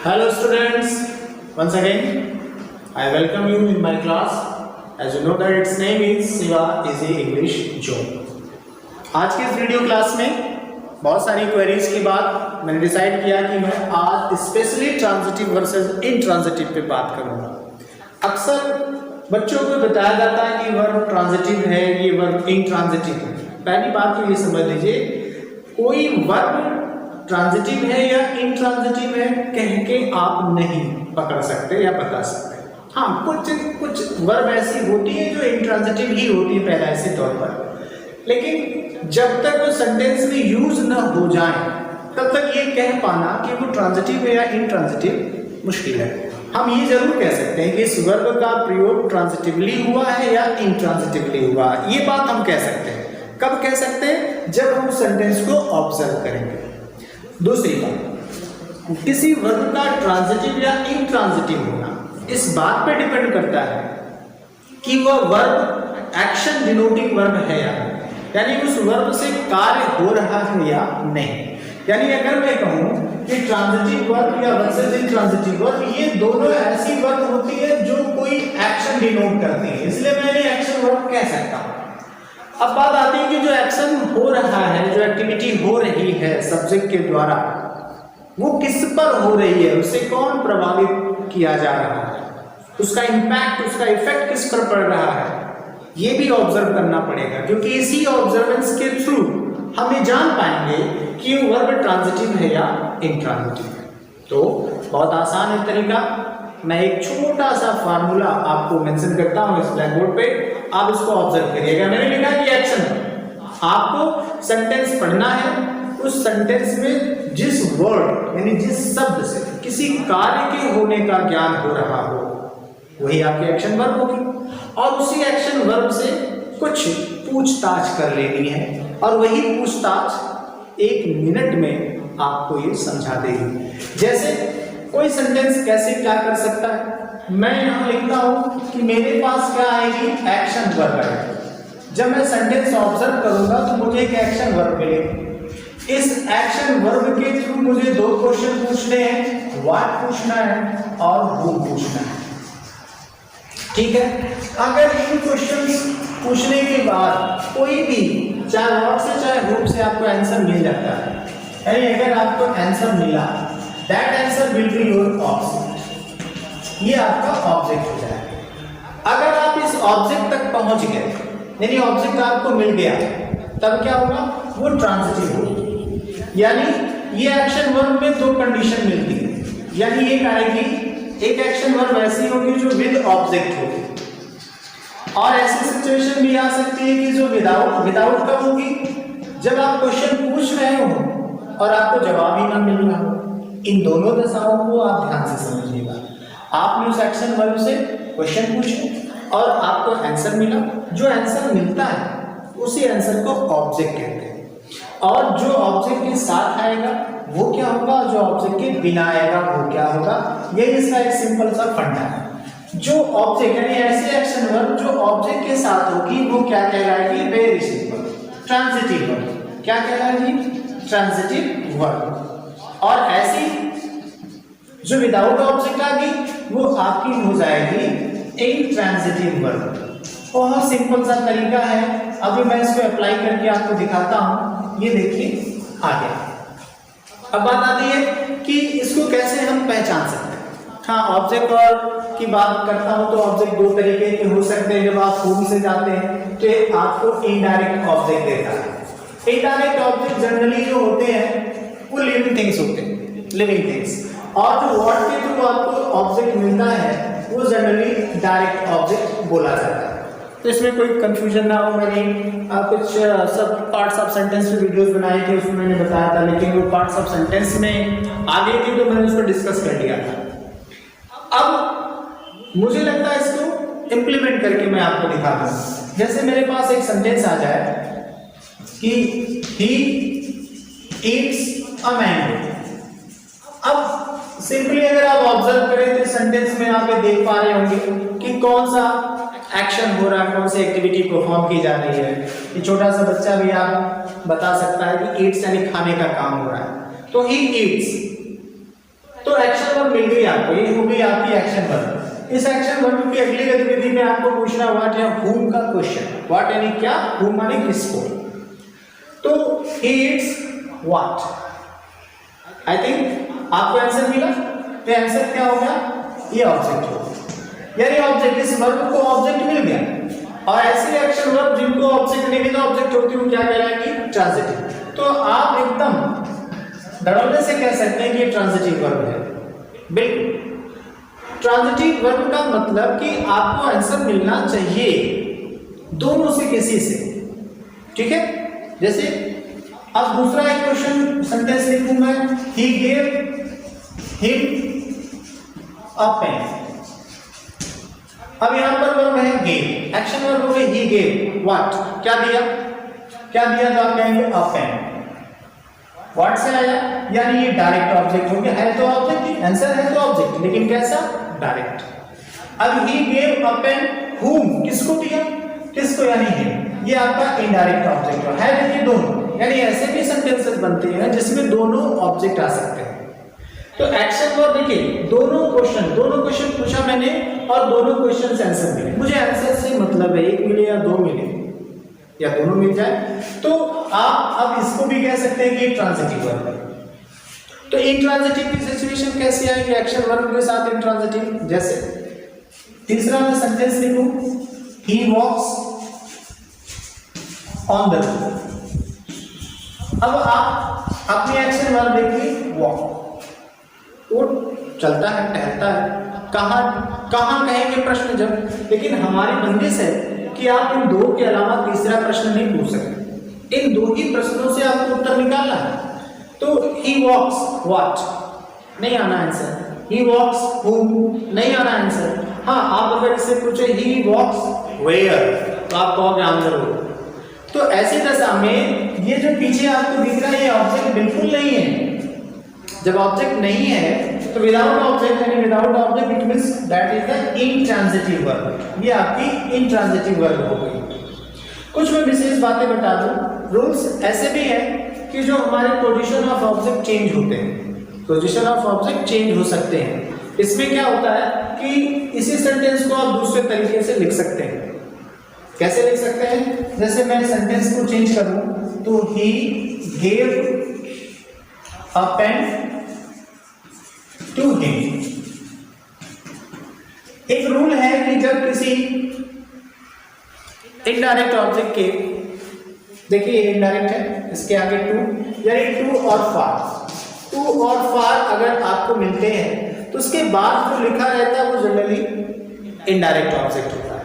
Hello students, once again I welcome you in my class. As you know that its name is Siva Easy English Zone. आज के इस video class में बहुत सारी queries के बाद मैंने डिसाइड किया कि मैं आज स्पेशली ट्रांजिटिव वर्सेस इंट्रांजिटिव पे बात करूंगा। अक्सर बच्चों को बताया जाता है कि वर्ब ट्रांजिटिव है, ये वर्ब इंट्रांजिटिव है। पहली बात तो ये समझ लीजिए, कोई वर्ब ट्रांजिटिव है या इंट्रांजिटिव है कह के आप नहीं पकड़ सकते या बता सकते। हाँ, कुछ वर्ब ऐसी होती है जो इंट्रांजिटिव ही होती है पहले ऐसे तौर पर, लेकिन जब तक वो सेंटेंस में यूज न हो जाए तब तक ये कह पाना कि वो ट्रांजिटिव है या इंट्रांजिटिव मुश्किल है। हम ये जरूर कह सकते हैं कि इस वर्ब का प्रयोग ट्रांजिटिवली हुआ है या इंट्रांजिटिवली हुआ है। ये बात हम कह सकते हैं। कब कह सकते हैं? जब हम सेंटेंस को ऑब्जर्व करेंगे। दूसरी बात, किसी वर्ब का ट्रांजिटिव या इंट्रांजिटिव होना इस बात पे डिपेंड करता है कि वह वर्ब एक्शन डिनोटिंग वर्ब है या नहीं, यानी उस वर्ब से कार्य हो रहा है या नहीं। यानी अगर मैं कहूं कि ट्रांजिटिव वर्ब या वर्सेस इंट्रांजिटिव वर्ब, ये दोनों ऐसी वर्ब होती है जो कोई एक्शन डिनोट करती है, इसलिए मैंने एक्शन वर्ब कह सकता हूं। अब बात आती है कि जो एक्शन हो रहा है, जो एक्टिविटी हो रही है सब्जेक्ट के द्वारा, वो किस पर हो रही है, उससे कौन प्रभावित किया जा रहा है, उसका इम्पैक्ट, उसका इफेक्ट किस पर पड़ रहा है, ये भी ऑब्जर्व करना पड़ेगा, क्योंकि इसी ऑब्जर्वेंस के थ्रू हम ये जान पाएंगे कि वो वर्ब ट्रांजिटिव है या इंट्रांजिटिव है। तो बहुत आसान है तरीका। मैं एक छोटा सा फार्मूला आपको मेंशन करता हूं इस ब्लैक बोर्ड पे, आप इसको ऑब्जर्व करिएगा। मैंने लिखा कि एक्शन, आपको सेंटेंस पढ़ना है, उस सेंटेंस में जिस वर्ड यानी जिस शब्द से किसी कार्य के होने का ज्ञान हो रहा हो वही आपकी एक्शन वर्ब होगी, और उसी एक्शन वर्ब से कुछ पूछताछ कर लेनी है, और वही पूछताछ 1 मिनट में आपको ये समझा देगी। जैसे कोई सेंटेंस कैसे क्या कर सकता है, मैं यहां लिखता हूं कि मेरे पास क्या आएगी, एक्शन वर्ब है। जब मैं सेंटेंस ऑब्जर्व करूंगा तो मुझे एक एक्शन वर्ब मिलेगी। इस एक्शन वर्ब के थ्रू मुझे 2 क्वेश्चन पूछने हैं, व्हाट पूछना है और हु पूछना है। ठीक है, अगर इन क्वेश्चंस पूछने के बाद कोई भी चाहे व्हाट से चाहे हु से आपको आंसर मिल जाता है, यानी अगर आपको आंसर मिला, that answer will be your object, ये आपका ऑब्जेक्ट हो जाएगा। अगर आप इस ऑब्जेक्ट तक पहुंच गए, यानी ऑब्जेक्ट आपको मिल गया, तब क्या होगा, वो ट्रांजिटिव होगा। यानी ये एक्शन वर्ब में 2 कंडीशन मिलती है, यानी एक आएगी, एक एक्शन वर्ब ऐसी होगी जो विद ऑब्जेक्ट होगी, और ऐसी सिचुएशन भी आ सकती है कि जो विदाउट कब होगी, जब आप क्वेश्चन पूछ रहे हो और आपको जवाब ही ना मिल रहा हो। इन दोनों दशाओं को आप ध्यान से समझिएगा। आपने उस एक्शन वर्ब से क्वेश्चन पूछे और आपको आंसर मिला, जो आंसर मिलता है उसी आंसर को ऑब्जेक्ट कहते हैं, और जो ऑब्जेक्ट के साथ आएगा वो क्या होगा, जो ऑब्जेक्ट के बिना आएगा वो क्या होगा। यही इसका एक सिंपल सा फंडा है। जो ऑब्जेक्ट यानी ऐसे एक्शन वर्ब जो ऑब्जेक्ट के साथ होगी वो क्या कहलाएगी, वेरी सिंपल, ट्रांजिटिव वर्ब। क्या कहलाएगी, ट्रांजिटिव वर्ब। और ऐसी जो विदाउट ऑब्जेक्ट आ गई वो आपकी हो जाएगी इंट्रांजिटिव वर्ब। बहुत सिंपल सा तरीका है, अभी मैं इसको अप्लाई करके आपको दिखाता हूं। ये देखिए आ गया। अब बात आती है कि इसको कैसे हम पहचान सकते हैं। हाँ, ऑब्जेक्ट और की बात करता हूं तो ऑब्जेक्ट 2 तरीके के हो सकते हैं। जब आप होम से जाते हैं तो ये आपको इनडायरेक्ट ऑब्जेक्ट देता है। इनडायरेक्ट ऑब्जेक्ट जनरली जो होते हैं वो लिविंग थिंग्स होते हैं, लिविंग थिंग्स, और जो वर्ड के थ्रू आपको ऑब्जेक्ट मिलता है वो जनरली डायरेक्ट ऑब्जेक्ट बोला जाता है। तो इसमें कोई कंफ्यूजन ना हो, मैंने कुछ सब पार्ट्स ऑफ सेंटेंस पे वीडियोस बनाए थे, उसमें मैंने बताया था, लेकिन वो पार्ट्स ऑफ सेंटेंस में आगे थी तो मैंने उसको डिस्कस कर लिया था। अब मुझे लगता है इसको इम्प्लीमेंट करके मैं आपको दिखाता हूँ। जैसे मेरे पास एक सेंटेंस आ जाए कि ही ईट्स अ मैंगो। अब सिंपली अगर आप ऑब्जर्व करें तो सेंटेंस में आप ये देख पा रहे होंगे कि कौन सा एक्शन हो रहा है, कौन सी एक्टिविटी परफॉर्म की जा रही है। ये छोटा सा बच्चा भी आप बता सकता है कि ईट्स यानी खाने का काम हो रहा है, तो ही ईट्स। तो एक्शन वर्ब मिल ये हो गई आपकी एक्शन वर्ब। इस एक्शन वर्ब की अगली गतिविधि में आपको पूछना व्हाट या whom का क्वेश्चन। व्हाट यानी क्या, whom माने किसको। तो he eats what, I think आपको आंसर मिला। तो आंसर क्या हो गया, ये ऑब्जेक्ट हो, यानी ऑब्जेक्ट, इस वर्ब को ऑब्जेक्ट मिल गया। और ऐसे एक्शन वर्ब जिनको ऑब्जेक्ट नहीं मिला, ऑब्जेक्ट होती है, वो क्या कहलाएंगी, ट्रांजिटिव। तो आप एकदम डरने से कह सकते हैं कि ये ट्रांजिटिव वर्ब है। बिल्कुल, ट्रांजिटिव वर्ब का मतलब कि आपको आंसर मिलना चाहिए दोनों से किसी से, ठीक है। जैसे अब दूसरा एक क्वेश्चन सेंटेंस लिखूं मैं, he gave him a pen। अब यहां पर वर्ब है gave, एक्शन वर्ब हो गई he gave what, क्या दिया, क्या दिया, तो आप कहेंगे a pen। व्हाट से आया, यानी ये डायरेक्ट ऑब्जेक्ट हो गया, है तो ऑब्जेक्ट ही, आंसर है तो ऑब्जेक्ट, लेकिन कैसा, डायरेक्ट। अब he gave a pen whom, किसको दिया, किसको, यानी him, ये आपका इनडायरेक्ट ऑब्जेक्ट है। देखिए दोनों, यानी ऐसे भी सेंटेंसेस बनते हैं जिसमें दोनों ऑब्जेक्ट आ सकते हैं। तो एक्शन वर्ब देखिए, दोनों क्वेश्चन पूछा मैंने और दोनों क्वेश्चन से आंसर मिले। मुझे आंसर से मतलब है एक मिले या दो मिले या दोनों मिल जाए, तो आप अब इसको भी कह सकते हैं कि ट्रांजिटिव वर्ब है। तो इंट्रांजिटिव की सिचुएशन कैसे आएगी एक्शन वर्ब के साथ इंट्रांजिटिव, जैसे तीसरा मैं सेंटेंस लिखूं, he walks on the road। अब आप अपनी एक्शन वर्ब देखिए, वॉक, वो चलता है, टहलता है, कहां कहेंगे प्रश्न जब, लेकिन हमारी बंदिश है कि आप इन दो के अलावा तीसरा प्रश्न नहीं पूछ सकते, इन दो ही प्रश्नों से आपको उत्तर निकालना है। तो he walks what, नहीं आना आंसर, he walks whom, नहीं आना आंसर। हाँ, आप अगर इससे पूछे he walks where, तो आप कहोगे आंसर हो। तो ऐसी दशा में ये जो पीछे आपको दिख रहा है, ये ऑब्जेक्ट बिल्कुल नहीं है। जब ऑब्जेक्ट नहीं है तो विदाउट ऑब्जेक्ट, यानी without object, it means that is the intransitive verb. ये आपकी इंट्रांजिटिव वर्ब हो गई। कुछ मैं विशेष बातें बता दूं, रूल्स ऐसे भी हैं कि जो हमारे पोजीशन ऑफ ऑब्जेक्ट चेंज होते हैं, पोजीशन ऑफ ऑब्जेक्ट चेंज हो सकते हैं। इसमें क्या होता है कि इसी सेंटेंस को आप दूसरे तरीके से लिख सकते हैं। कैसे लिख सकते हैं, जैसे मैं सेंटेंस को चेंज करूं तो he gave a pen to him। एक रूल है कि जब किसी इनडायरेक्ट ऑब्जेक्ट के, देखिए इनडायरेक्ट है, इसके आगे टू, यानी टू और फार अगर आपको मिलते हैं तो उसके बाद जो लिखा रहता है वो जनरली इनडायरेक्ट ऑब्जेक्ट होता है।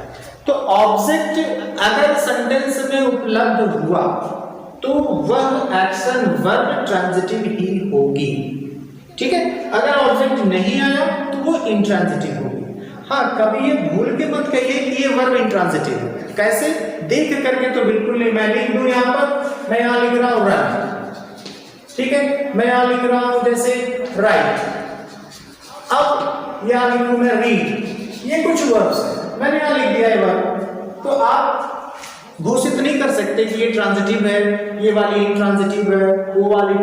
तो ऑब्जेक्ट अगर सेंटेंस में उपलब्ध हुआ तो वह एक्शन वर्ब ट्रांजिटिव ही होगी, ठीक है। अगर ऑब्जेक्ट नहीं आया तो वो इंट्रांजिटिव होगी। हाँ, कभी ये भूल के मत कहिए कि ये वर्ब इंट्रांजिटिव है। कैसे, देख करके तो बिल्कुल नहीं। मैं लिख दूं यहाँ पर, मैं यहाँ लिख रहा हूँ रन, ठीक है, मैं यहाँ लिख रहा हूँ जैसे राइट, अब यहाँ लिखूं मैं रीड, ये कुछ वर्ब्स है, मैंने यहाँ लिख दिया है वर्ब। तो आप घोषित नहीं कर सकते कि ये ट्रांजिटिव है, ये वाली इंट्रांजिटिव है, वो वाली,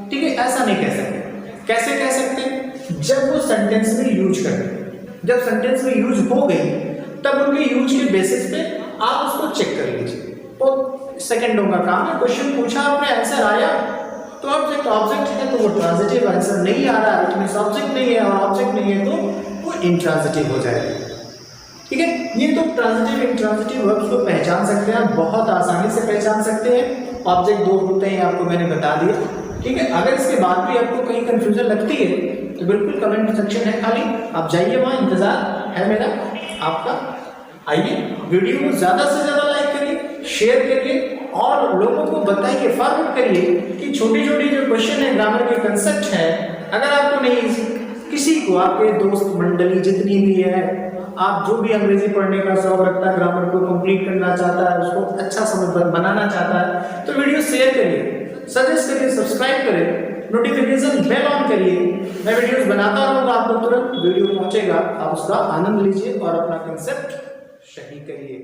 ठीक है, ऐसा नहीं कह सकते। कैसे कह सकते, जब वो सेंटेंस में यूज करें, जब सेंटेंस में यूज हो गई तब उनके यूज के बेसिस पे आप उसको चेक कर लीजिए। तो सेकंडों का काम है, क्वेश्चन पूछा आपने, आंसर आया तो ऑब्जेक्ट है तो वो ट्रांजिटिव, आंसर नहीं आ रहा है इट मींस ऑब्जेक्ट नहीं है, और ऑब्जेक्ट नहीं है तो वो इंट्रांजिटिव हो जाएगा, ठीक है। ये तो ट्रांजिटिव इंट्रांजिटिव वर्ब्स को पहचान सकते हैं, बहुत आसानी से पहचान सकते हैं। ऑब्जेक्ट दो होते हैं, आपको मैंने बता दिया, ठीक है। अगर इसके बाद भी आपको कहीं कंफ्यूजन लगती है तो बिल्कुल कमेंट सेक्शन है खाली, आप जाइए वहाँ, इंतजार है मेरा आपका। आइए, वीडियो को ज़्यादा से ज़्यादा लाइक करिए, शेयर करिए और लोगों को बताइए, फॉरवर्ड करिए कि छोटी छोटी जो क्वेश्चन है, ग्रामर के कंसेप्ट है, अगर आपको नहीं, किसी को, आपके दोस्त मंडली जितनी भी है, आप जो भी अंग्रेजी पढ़ने का शौक रखता है, ग्रामर को कंप्लीट करना चाहता है, उसको अच्छा समझ बनाना चाहता है, तो वीडियो शेयर करिए, सजेस्ट करिए, सब्सक्राइब करिए, नोटिफिकेशन बेल ऑन करिए। मैं वीडियोस बनाता रहूँगा, आपको तुरंत वीडियो पहुंचेगा, आप उसका आनंद लीजिए और अपना कंसेप्ट सही करिए।